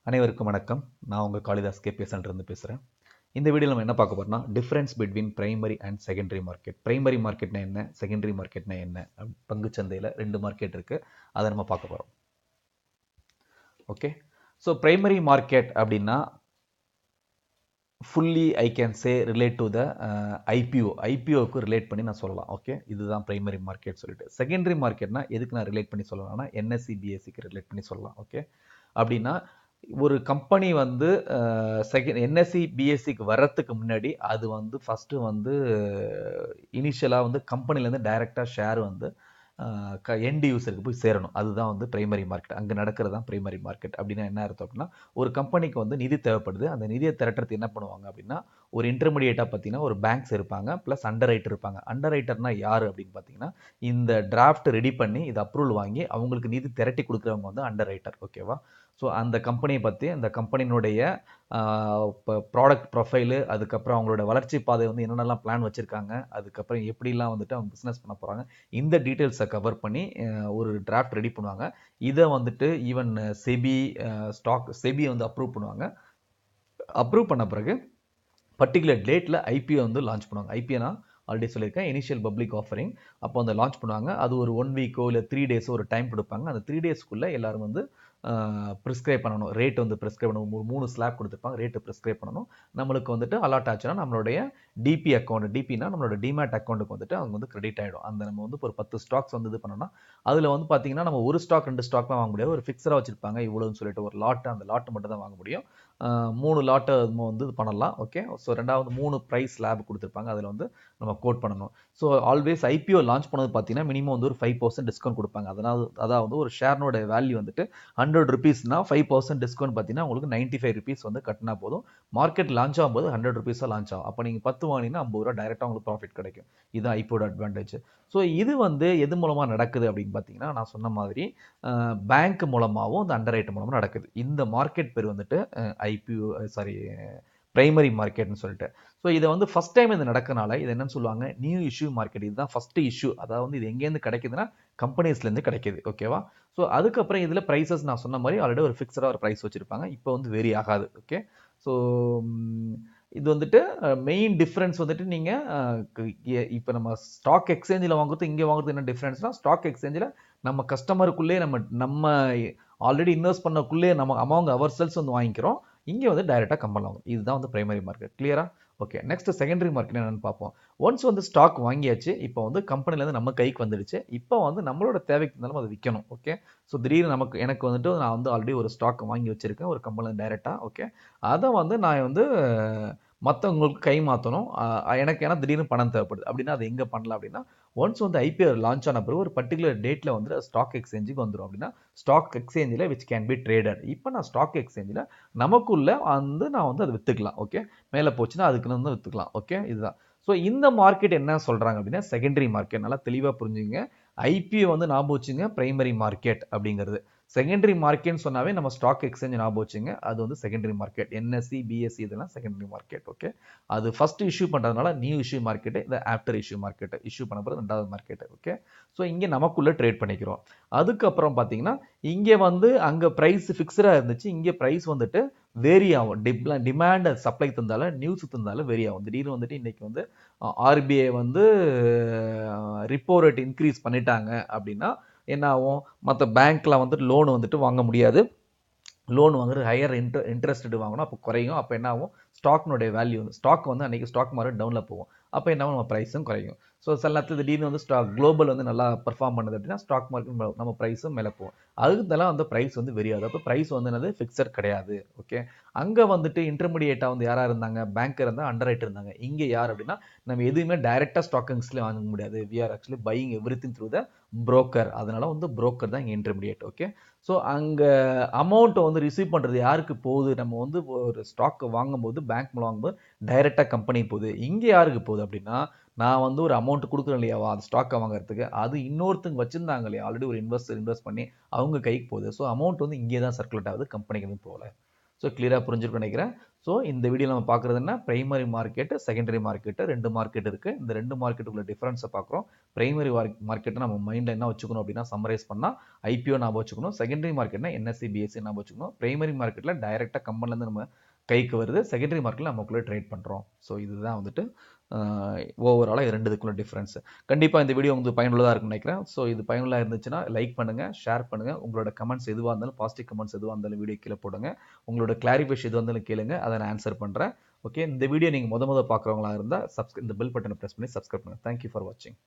அனைவருக்கும் வணக்கம். நான் உங்கள் காளிதாஸ் KPL Centerலேருந்து பேசுகிறேன். இந்த வீடியோவில் நம்ம என்ன பார்க்க போறோம்னா difference between primary and secondary market. Primary மார்க்கெட்னா என்ன, செகண்டரி மார்க்கெட்னா என்ன, பங்குச்சந்தையில் 2 மார்க்கெட் இருக்குது, அதை நம்ம பார்க்க போகிறோம். ஓகே, ஸோ பிரைமரி மார்க்கெட் அப்படின்னா fully I can say relate to the ஐபிஓக்கு ரிலேட் பண்ணி நான் சொல்லலாம். ஓகே, இதுதான் பிரைமரி மார்க்கெட் சொல்லிட்டு. செகண்டரி மார்க்கெட்னா எதுக்கு நான் ரிலேட் பண்ணி சொல்லலாம்னா NSE BSEக்கு ரிலேட் பண்ணி சொல்லலாம். ஓகே, அப்படின்னா ஒரு கம்பெனி வந்து NSE BSEக்கு வர்றதுக்கு முன்னாடி அது வந்து ஃபஸ்ட்டு வந்து இனிஷியலாக வந்து கம்பெனிலேருந்து டைரெக்டாக ஷேர் வந்து எண்ட் யூஸருக்கு போய் சேரணும். அதுதான் வந்து பிரைமரி மார்க்கெட். அங்கே நடக்கிறது தான் பிரைமரி மார்க்கெட். அப்படின்னா என்ன அர்த்தம் அப்படின்னா, ஒரு கம்பெனிக்கு வந்து நிதி தேவைப்படுது. அந்த நிதியை திரட்டுறது என்ன பண்ணுவாங்க அப்படின்னா, ஒரு இன்டர்மீடியேட்டாக பார்த்தீங்கன்னா ஒரு பேங்க்ஸ் இருப்பாங்க, ப்ளஸ் அண்டர் ரைட்டர் இருப்பாங்க. அண்டர் ரைட்டர்னா யார் அப்படின்னு பார்த்தீங்கன்னா, இந்த டிராஃப்ட் ரெடி பண்ணி இது அப்ரூவல் வாங்கி அவங்களுக்கு நிதி திரட்டி கொடுக்குறவங்க வந்து அண்டர் ரைட்டர். ஓகேவா? ஸோ அந்த கம்பெனியை பற்றி, அந்த கம்பெனியினுடைய இப்போ ப்ராடக்ட் ப்ரொஃபைலு, அதுக்கப்புறம் அவங்களோட வளர்ச்சி பாதை வந்து என்னென்னலாம் பிளான் வச்சுருக்காங்க, அதுக்கப்புறம் எப்படிலாம் வந்துட்டு அவங்க பிஸ்னஸ் பண்ண போகிறாங்க, இந்த டீட்டெயில்ஸை கவர் பண்ணி ஒரு டிராஃப்ட் ரெடி பண்ணுவாங்க. இதை வந்துட்டு ஈவன் செபி வந்து அப்ரூவ் பண்ணுவாங்க. அப்ரூவ் பண்ண பிறகு பர்டிகுலர் டேட்டில் ஐபிஓ வந்து லான்ச் பண்ணுவாங்க. ஐபிஓனா ஆல்ரெடி சொல்லியிருக்கேன், இனிஷியல் பப்ளிக் ஆஃபரிங். அப்போ அந்த லான்ச் பண்ணுவாங்க. அது ஒரு 1 வீக்கோ இல்லை 3 டேஸோ ஒரு டைம் கொடுப்பாங்க. அந்த 3 டேஸ்க்குள்ளே எல்லாரும் வந்து ப்ரிஸ்கிரைப் பண்ணணும். ரேட் வந்து ப்ரிஸ்கிரைப் பண்ணணும். 3 ஸ்லாப் கொடுத்துருப்பாங்க. ரேட்டு ப்ரிஸ்கிரைப் பண்ணணும். நம்மளுக்கு வந்துட்டு அலாட் ஆச்சுன்னா நம்மளுடைய டிபி அக்கௌண்ட், டிபினா நம்மளோட டிமேட் அக்கௌண்ட்டுக்கு வந்துட்டு அவங்க வந்து கிரெடிட் ஆகிடும். அந்த நம்ம வந்து ஒரு 10 ஸ்டாக்ஸ் வந்து இது பண்ணோம்னா அதில் வந்து பார்த்தீங்கன்னா நம்ம ஒரு ஸ்டாக் 2 ஸ்டாக்லாம் வாங்க முடியாது. ஒரு ஃபிக்ஸராக வச்சுருப்பாங்க இவ்வளோன்னு சொல்லிட்டு ஒரு லாட்டு, அந்த லாட்டு மட்டும் தான் வாங்க முடியும். 3 லாட்டை நம்ம வந்து இது பண்ணலாம். ஓகே, ஸோ ரெண்டாவது 3 ப்ரைஸ் ஸ்லாப் கொடுத்துருப்பாங்க. அதில் வந்து நம்ம கோட் பண்ணணும். ஸோ ஆல்வேஸ் ஐபிஓ லான்ச் பண்ணது பார்த்தீங்கன்னா மினிமம் வந்து ஒரு 5% டிஸ்கவுண்ட் கொடுப்பாங்க. அதாவது ஒரு ஷேர்னோட வேல்யூ வந்துட்டு 100 ருபீஸ்னா 5% டிஸ்கவுண்ட் பார்த்தீங்கன்னா உங்களுக்கு 95 ருபீஸ் வந்து கட்டினா போதும். மார்க்கெட் லான்ச் ஆகும்போது 100 ருபீஸாக லான்ச் ஆகும். அப்போ நீங்கள் 10 வாங்கினீங்கன்னா 50 ரூபா டைரெக்டாக உங்களுக்கு ப்ராஃபிட் கிடைக்கும். இதுதான் ஐபிஓட அட்வான்டேஜ். ஸோ இது வந்து எது மூலமாக நடக்குது அப்படின்னு பார்த்தீங்கன்னா, நான் சொன்ன மாதிரி பேங்க் மூலமாகவும் அந்த அண்டர் ரைட்டர் மூலமாக நடக்குது. இந்த மார்க்கெட் பேர் வந்துட்டு பிரைமரி மார்க்கெட்னு சொல்லிட்டு. ஸோ இதை வந்து ஃபர்ஸ்ட் டைம் இது நடக்கனால இது என்னன்னு சொல்லுவாங்க, நியூ இஷ்யூ மார்க்கெட். இதுதான் ஃபர்ஸ்ட் இஷ்யூ. அதாவது இது எங்கேருந்து கிடைக்குதுன்னா கம்பெனிஸ்லேருந்து கிடைக்குது. ஓகேவா? ஸோ அதுக்கப்புறம் இதில் ப்ரைஸஸ் நான் சொன்ன மாதிரி ஆல்ரெடி ஒரு ஃபிக்ஸடாக ஒரு ப்ரைஸ் வச்சுருப்பாங்க. இப்போ வந்து வேரி ஆகாது. ஓகே, ஸோ இது வந்துட்டு மெயின் டிஃப்ரென்ஸ் வந்துட்டு நீங்கள் இப்போ நம்ம ஸ்டாக் எக்ஸ்சேஞ்சில் வாங்குறது இங்கே வாங்குறது என்ன டிஃப்ரென்ஸ்னா, ஸ்டாக் எக்ஸ்சேஞ்சில் நம்ம கஸ்டமருக்குள்ளே நம்ம ஆல்ரெடி இன்வெஸ்ட் பண்ணக்குள்ளே நம்ம அமௌண்ட் அவர் செல்ஸ் வந்து வாங்கிக்கிறோம். இங்கே வந்து டைரெக்டாக கம்பெனி வாங்கும். இதுதான் வந்து பிரைமரி மார்க்கெட். கிளியரா? ஓகே, நெக்ஸ்ட் செகண்டரி மார்க்கெட் என்னன்னு பார்ப்போம். ஒன்ஸ் வந்து ஸ்டாக் வாங்கியாச்சு, இப்போ வந்து கம்பெனிலேருந்து நம்ம கைக்கு வந்துடுச்சு. இப்போ வந்து நம்மளோட தேவைக்கு இருந்தாலும் அதை விற்கணும். ஓகே, ஸோ திடீர்னு எனக்கு வந்துட்டு நான் வந்து ஆல்ரெடி ஒரு ஸ்டாக் வாங்கி வச்சிருக்கேன் ஒரு கம்பெனியில் டைரெக்டாக. ஓகே, அதை வந்து நான் வந்து மற்றவங்களுக்கு கை மாற்றணும். எனக்கு ஏன்னா திடீர்னு பணம் தேவைப்படுது அப்படின்னா அது எங்கே பண்ணலாம் அப்படின்னா, ஒன்ஸ் வந்து ஐபிஓ லான்ச் ஆன பிறகு ஒரு பர்டிகுலர் டேட்டில் வந்து ஸ்டாக் எக்ஸ்சேஞ்சுக்கு வந்துடும். அப்படின்னா ஸ்டாக் எக்ஸ்சேஞ்சில் விச் கேன் பி ட்ரேடட். இப்போ நான் ஸ்டாக் எக்ஸ்சேஞ்சில் நமக்குள்ள வந்து நான் வந்து அதை விற்றுக்கலாம். ஓகே, மேலே போச்சுன்னா அதுக்குன்னு வந்து விற்றுக்கலாம். ஓகே, இதுதான். ஸோ இந்த மார்க்கெட் என்ன சொல்கிறாங்க அப்படின்னா செகண்டரி மார்க்கெட். நல்லா தெளிவாக புரிஞ்சுங்க. ஐபிஓ வந்து ஞாபகம் வச்சுங்க பிரைமரி மார்க்கெட் அப்படிங்கிறது. செகண்டரி மார்க்கெட்னு சொன்னாவே நம்ம ஸ்டாக் எக்ஸ்சேஞ்ச் ஞாபகம் வச்சுங்க. அது வந்து செகண்டரி மார்க்கெட். NSE BSE இதெல்லாம் செகண்டரி மார்க்கெட். ஓகே, அது ஃபர்ஸ்ட் இஷ்யூ பண்ணுறதுனால நியூ இஷ்யூ மார்க்கெட், இது ஆஃப்டர் இஷ்யூ மார்க்கெட். இஷ்யூ பண்ண பிறகு 2வது மார்க்கெட். ஓகே, ஸோ இங்கே நமக்குள்ளே ட்ரேட் பண்ணிக்கிறோம். அதுக்கப்புறம் பார்த்தீங்கன்னா இங்கே வந்து அங்கே ப்ரைஸ் ஃபிக்ஸடாக இருந்துச்சு. இங்கே ப்ரைஸ் வந்துட்டு வேரி ஆகும். டிமாண்ட் சப்ளை தந்தாலும் நியூஸ் தந்தாலும் வேரி ஆகும். திடீர்னு வந்துட்டு இன்னைக்கு வந்து RBI வந்து ரிப்போ ரேட் இன்க்ரீஸ் பண்ணிட்டாங்க அப்படின்னா என்ன ஆகும், மற்ற பேங்க்ல வந்துட்டு லோன் வந்துட்டு வாங்க முடியாது. லோன் வாங்குறது ஹையர் இன்ட்ரெஸ்ட் வாங்கணும். அப்போ குறையும். அப்போ என்ன ஆகும், ஸ்டாக்னுடைய வேல்யூ வந்து ஸ்டாக் வந்து அன்றைக்கி ஸ்டாக் மார்க்கெட் டவுனில் போகும். அப்போ என்ன ஆகும், நம்ம ப்ரைஸும் குறையும். ஸோ சில நேரத்தில் திடீர்னு வந்து குளோபல் வந்து நல்லா பர்ஃபார்ம் பண்ணுது அப்படின்னா ஸ்டாக் மார்க்கெட் நம்ம ப்ரைஸும் மேலே போகும். அதுக்கெல்லாம் வந்து ப்ரைஸ் வந்து வெரியாது. அப்போ ப்ரைஸ் வந்து என்னது ஃபிக்ஸட் கிடையாது. ஓகே, அங்கே வந்துட்டு இன்டர்மீடியேட்டாக வந்து யாராக இருந்தாங்க, பேங்கர் இருந்தால் அண்டர் ரைட்டர் இருந்தாங்க. இங்கே யார் அப்படின்னா நம்ம எதுவுமே டைரெக்டாக ஸ்டாக் எக்ஸ்சேஞ்சில் வாங்க முடியாது. We are actually buying everything through the broker. அதனால வந்து புரோக்கர் தான் இங்கே இன்டர்மீடியேட். ஓகே, ஸோ அங்கே அமௌண்ட்டை வந்து ரிசீவ் பண்ணுறது யாருக்கு போகுது, நம்ம வந்து ஒரு ஸ்டாக்கை வாங்கும்போது பேங்க் மூலம் வாங்கும்போது டைரெக்டாக கம்பெனிக்கு போகுது. இங்கே யாருக்கு போகுது அப்படின்னா, நான் வந்து ஒரு அமௌண்ட் கொடுக்குறேன் இல்லையா அந்த ஸ்டாக்கை வாங்குறதுக்கு, அது இன்னொருத்தங்க வச்சுருந்தாங்க இல்லையா ஆல்ரெடி ஒரு இன்வெஸ்ட் பண்ணி அவங்க கைக்கு போகுது. ஸோ அமௌண்ட் வந்து இங்கே தான் சர்க்குலேட் ஆகுது, கம்பெனிக்கு எதுவும் போகல. ஸோ கிளியராக புரிஞ்சிருக்கும்னு நினைக்கிறேன். ஸோ இந்த வீடியோ நம்ம பார்க்குறது என்ன, primary market, secondary market, 2 market இருக்குது. இந்த 2 மார்க்கெட்டுக்குள்ள டிஃபரன்ஸை பார்க்குறோம். பிரைமரி மார்க்கெட்டை நம்ம மைண்டில் என்ன வச்சுக்கணும் அப்படின்னா, சம்மரைஸ் பண்ணால் ஐபிஓ ஞாபகம் வச்சுக்கணும். செகண்டரி மார்க்கெட்னா என்எஸ்சி பிஎஸ்சி ஞாபகம் வச்சுக்கணும். பிரைமரி மார்க்கெட்டில் டைரெக்டாக கம்பெனிலேருந்து நம்ம கைக்கு வருது. செகண்டரி மார்க்கெட்டில் நமக்குள்ளே ட்ரேட் பண்ணுறோம். ஸோ இதுதான் வந்துட்டு ஓவராலாக ரெண்டு இதுக்குள்ள டிஃப்ரென்ஸ். கண்டிப்பாக இந்த வீடியோ உங்களுக்கு பயனுள்ளதாக இருக்குன்னு நினைக்கிறேன். ஸோ இது பயனுள்ளதாக இருந்துச்சுன்னா லைக் பண்ணுங்கள், ஷேர் பண்ணுங்கள். உங்களோட கமெண்ட்ஸ் எதுவாக இருந்தாலும், பாசிட்டிவ் கமெண்ட்ஸ் எதுவாக இருந்தாலும் வீடியோ கீழே போடுங்க. உங்களோட கிளாரிஃபிகேஷன் எதுவாக இருந்தாலும் கேளுங்க, அதை நான் ஆன்சர் பண்ணுறேன். ஓகே, இந்த வீடியோ நீங்கள் முத பார்க்குறவங்களா இருந்தால் இந்த பெல் பட்டனை ப்ரெஸ் பண்ணி சப்ஸ்கிரைப் பண்ணுங்கள். தேங்க்யூ ஃபார் வாட்சிங்.